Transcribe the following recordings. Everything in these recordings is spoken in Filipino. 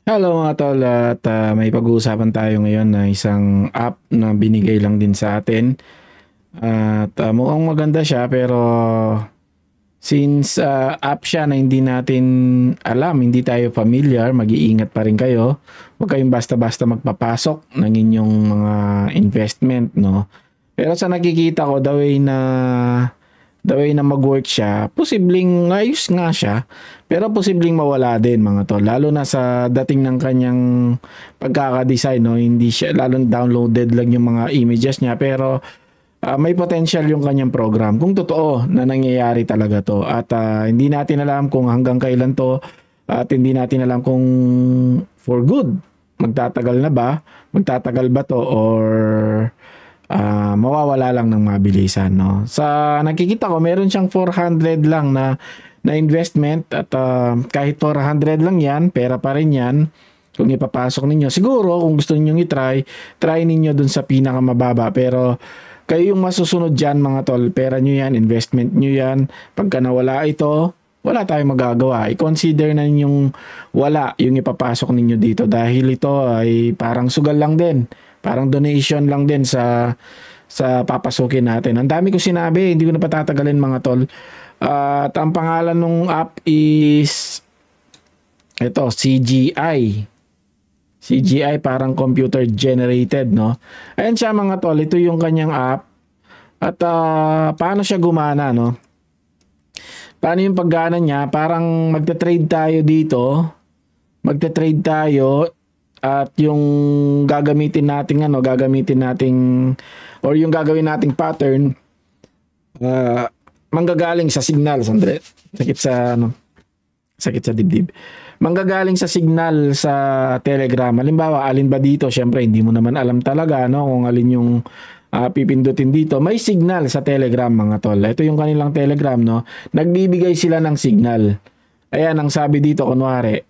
Hello mga tol at may pag-uusapan tayo ngayon na isang app na binigay lang din sa atin at mukhang maganda siya pero since app siya na hindi natin alam, hindi tayo familiar, mag-iingat pa rin kayo. Huwag kayong basta-basta magpapasok ng inyong mga investment, no? Pero sa nakikita ko, the way na mag-work siya, posibleng ayos nga siya, pero posibleng mawala din mga tol. Lalo na sa dating ng kanyang pagkaka-design, no? Hindi siya, lalo downloaded lang yung mga images niya, pero may potential yung kanyang program. Kung totoo na nangyayari talaga to. At hindi natin alam kung hanggang kailan to, at hindi natin alam kung for good. Magtatagal na ba? Magtatagal ba to? Or mawawala lang ng mabilisan, no? Sa nakikita ko, meron siyang 400 lang na investment at kahit 400 lang yan, pera pa rin yan kung ipapasok ninyo. Siguro kung gusto niyo try ninyo dun sa pinakamababa, pero kayo yung masusunod dyan mga tol. Pera nyo yan, investment nyo yan. Pagka nawala ito, wala tayong magagawa. I-consider na ninyong wala yung ipapasok ninyo dito dahil ito ay parang sugal lang din. Parang donation lang din sa papasukin natin. Ang dami ko sinabi, hindi ko na patatagalin mga tol. At ang pangalan ng app is ito, CGI. CGI parang computer generated, no? Ayan siya mga tol, ito yung kanyang app. At paano siya gumana, no? Paano yung paggana niya? Parang magte-trade tayo dito. Magte-trade tayo at yung gagamitin nating or yung gagawin nating pattern manggagaling sa signal. Sandali. Sakit sa dibdib. Manggagaling sa signal sa Telegram. Halimbawa, alin ba dito? Syempre, hindi mo naman alam talaga, no, kung alin yung pipindutin dito. May signal sa Telegram, mga tol. Ito yung kanilang Telegram, no. Nagbibigay sila ng signal. Ayan, ang sabi dito, kunwari,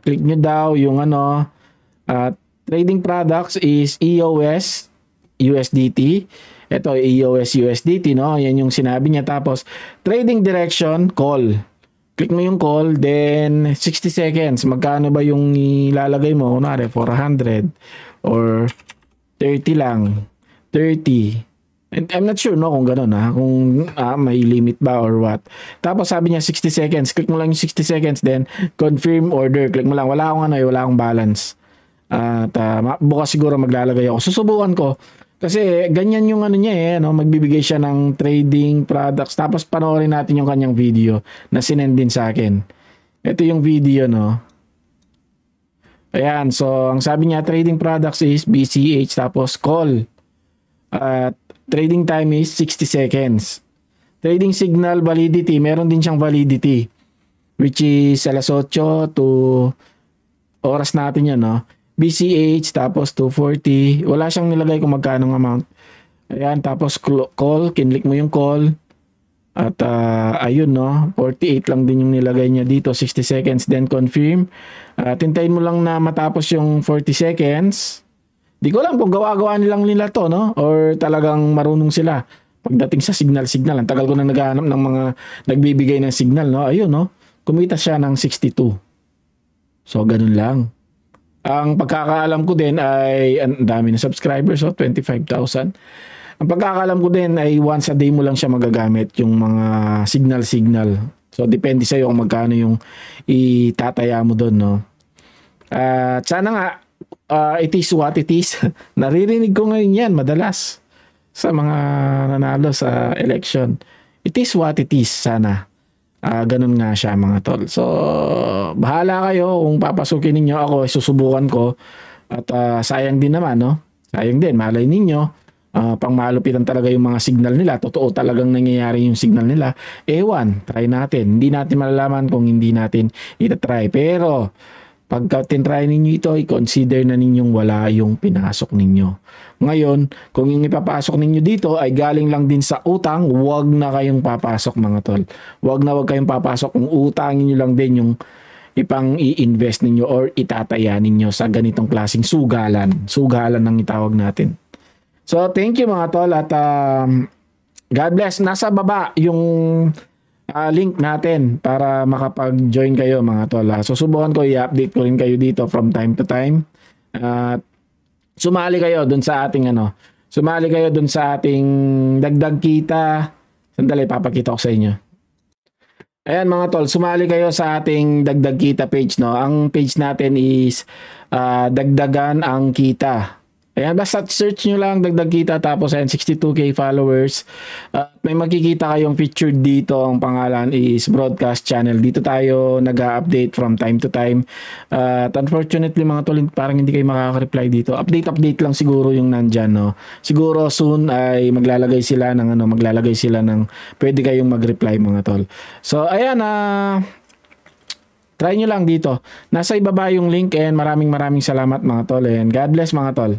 click nyo daw yung trading products is EOS USDT. Ito EOS USDT, no? Yan yung sinabi niya. Tapos trading direction, call. Click mo yung call, then 60 seconds. Magkano ba yung ilalagay mo? Kunwari 400 or 30 lang. 30. And I'm not sure, no, kung gano'n, kung may limit ba or what. Tapos sabi niya 60 seconds. Click mo lang yung 60 seconds, then confirm order. Click mo lang. Wala akong balance. At bukas siguro maglalagay ako. Susubukan ko. Kasi ganyan yung niya, no? Magbibigay siya ng trading products. Tapos panoorin natin yung kanyang video na sinend din sa akin. Ito yung video, no? Ayan. So, ang sabi niya, trading products is BCH tapos call. At trading time is 60 seconds. Trading signal validity, meron din siyang validity. Which is alas 8 to oras natin yan, no? BCH, tapos 240. Wala siyang nilagay kung magkano amount. Ayan, tapos call. Kinlik mo yung call. At ayun, no? 48 lang din yung nilagay niya dito. 60 seconds, then confirm. Tintayin mo lang na matapos yung 40 seconds. Di ko alam kung gawa-gawa nila to, no? Or talagang marunong sila. Pagdating sa signal. Ang tagal ko na naghahanap ng mga nagbibigay ng signal, no? Ayun, no? Kumita siya ng 62. So, ganun lang. Ang pagkakaalam ko din ay, ang dami na subscribers, 25,000. Ang pagkakaalam ko din ay once a day mo lang siya magagamit, yung mga signal. So, depende sa'yo kung magkano yung itataya mo doon, no? Sana nga, it is what it is. Naririnig ko ngayon yan madalas sa mga nanalo sa election. It is what it is, sana. Ganun nga siya mga tol. So, bahala kayo kung papasukin ninyo. Ako, susubukan ko. At sayang din naman, no? Sayang din, malay ninyo. Pangmalupitan talaga yung mga signal nila. Totoo talagang nangyayari yung signal nila. Ewan, try natin. Hindi natin malalaman kung hindi natin itatry. Pero, pagka tinry ninyo ito, i-consider na ninyong wala yung pinasok ninyo. Ngayon, kung yung ipapasok ninyo dito ay galing lang din sa utang, wag na kayong papasok mga tol. Wag kayong papasok kung utangin nyo lang din yung ipang i-invest ninyo or itataya ninyo sa ganitong klaseng sugalan. Sugalan ang itawag natin. So, thank you mga tol at God bless. Nasa baba yung link natin para makapag-join kayo mga tol. Susubukan ko i-update ko rin kayo dito from time to time. At sumali kayo dun sa ating sumali kayo dun sa ating dagdag kita. Sandali, papakita ko sa inyo. Ayan mga tol, sumali kayo sa ating dagdag kita page, no? Ang page natin is dagdagan ang kita. Ayan, basta search nyo lang dagdag kita, tapos ayan, 62k followers. May makikita kayong featured dito. Ang pangalan is broadcast channel. Dito tayo nag-update from time to time. At unfortunately mga tol, parang hindi kayo makaka-reply dito. Update lang siguro yung nandyan, no? Siguro soon ay maglalagay sila ng pwede kayong mag-reply mga tol. So ayan, try nyo lang dito. Nasa ibaba yung link, and maraming salamat mga tol. And God bless mga tol.